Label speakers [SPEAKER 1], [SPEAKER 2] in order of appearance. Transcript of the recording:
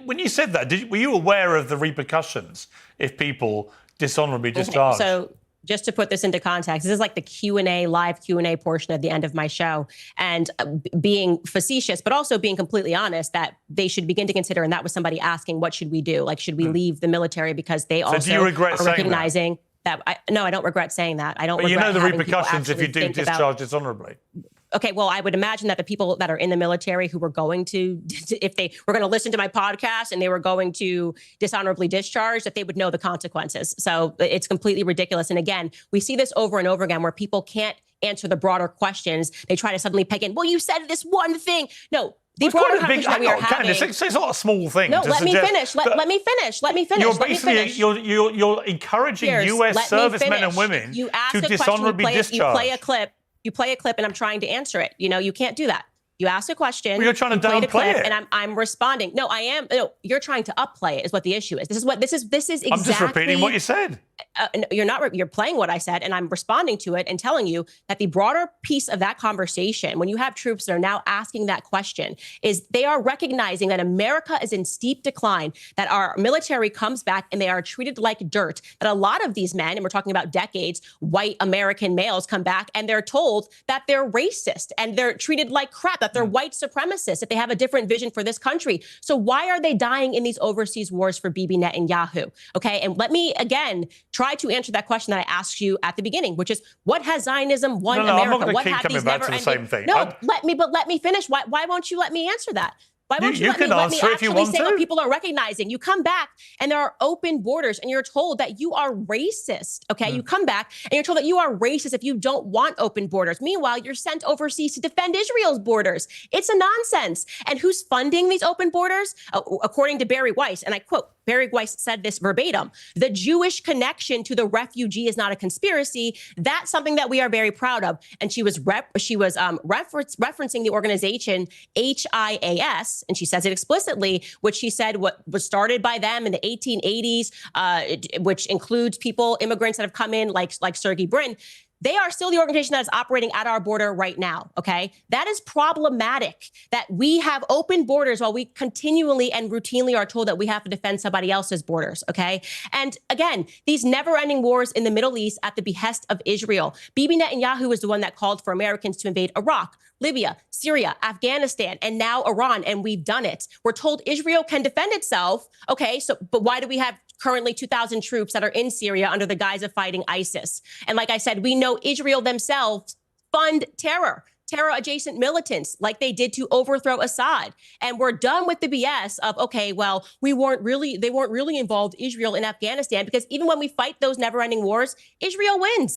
[SPEAKER 1] When you said that, were you aware of the repercussions if people dishonorably discharge?
[SPEAKER 2] So just to put this into context, this is like the Q&A, live Q&A portion at the end of my show. And being facetious, but also being completely honest, that they should begin to consider, and that was somebody asking, what should we do? Like, should we leave the military because they also
[SPEAKER 1] do you regret
[SPEAKER 2] are
[SPEAKER 1] saying
[SPEAKER 2] recognizing that? No, I don't regret saying that. I don't
[SPEAKER 1] But
[SPEAKER 2] regret
[SPEAKER 1] you know the
[SPEAKER 2] having
[SPEAKER 1] repercussions if you do discharge dishonorably.
[SPEAKER 2] Okay, well, I would imagine that the people that are in the military who were going to, if they were going to listen to my podcast and they were going to dishonorably discharge, that they would know the consequences. So it's completely ridiculous. And again, we see this over and over again where people can't answer the broader questions. They try to suddenly peg in, well, you said this one thing. No. The broader conversation that we are having.
[SPEAKER 1] It's not a small thing.
[SPEAKER 2] No, let me finish. Let me finish. Let me finish.
[SPEAKER 1] You're basically you're encouraging U.S. servicemen and women to dishonorably discharge.
[SPEAKER 2] You play a clip, and I'm trying to answer it. You know, you can't do that. You ask a question.
[SPEAKER 1] Well, you're trying to downplay it,
[SPEAKER 2] and I'm responding. No, I am. No, you're trying to upplay it. Is what the issue is. This is exactly.
[SPEAKER 1] I'm just repeating what you said.
[SPEAKER 2] You're not. You're playing what I said, and I'm responding to it and telling you that the broader piece of that conversation, when you have troops that are now asking that question, is they are recognizing that America is in steep decline, that our military comes back and they are treated like dirt, that a lot of these men, and we're talking about decades, white American males come back and they're told that they're racist and they're treated like crap, that they're white supremacists, that they have a different vision for this country. So why are they dying in these overseas wars for Bibi Netanyahu? Okay, and let me again try to answer that question that I asked you at the beginning, which is, what has Zionism won America?
[SPEAKER 1] I'm not going
[SPEAKER 2] what
[SPEAKER 1] to keep coming back to the same thing.
[SPEAKER 2] No, let me finish. Why won't you let me answer that? Why won't you let me actually say what people are recognizing? You come back and there are open borders and you're told that you are racist, okay? You come back and you're told that you are racist if you don't want open borders. Meanwhile, you're sent overseas to defend Israel's borders. It's a nonsense. And who's funding these open borders? According to Barry Weiss, and I quote, Barry Weiss said this verbatim, the Jewish connection to the refugee is not a conspiracy. That's something that we are very proud of. And she was referencing the organization HIAS, and she says it explicitly, which she said what was started by them in the 1880s, which includes immigrants that have come in like Sergey Brin. They are still the organization that is operating at our border right now, okay? That is problematic, that we have open borders while we continually and routinely are told that we have to defend somebody else's borders, okay? And again, these never-ending wars in the Middle East at the behest of Israel. Bibi Netanyahu was the one that called for Americans to invade Iraq, Libya, Syria, Afghanistan, and now Iran, and we've done it. We're told Israel can defend itself, okay? But why do we have currently 2,000 troops that are in Syria under the guise of fighting ISIS? And like I said, we know Israel themselves fund terror-adjacent militants like they did to overthrow Assad. And we're done with the BS of, okay, well, they weren't really involved, Israel, in Afghanistan, because even when we fight those never-ending wars, Israel wins.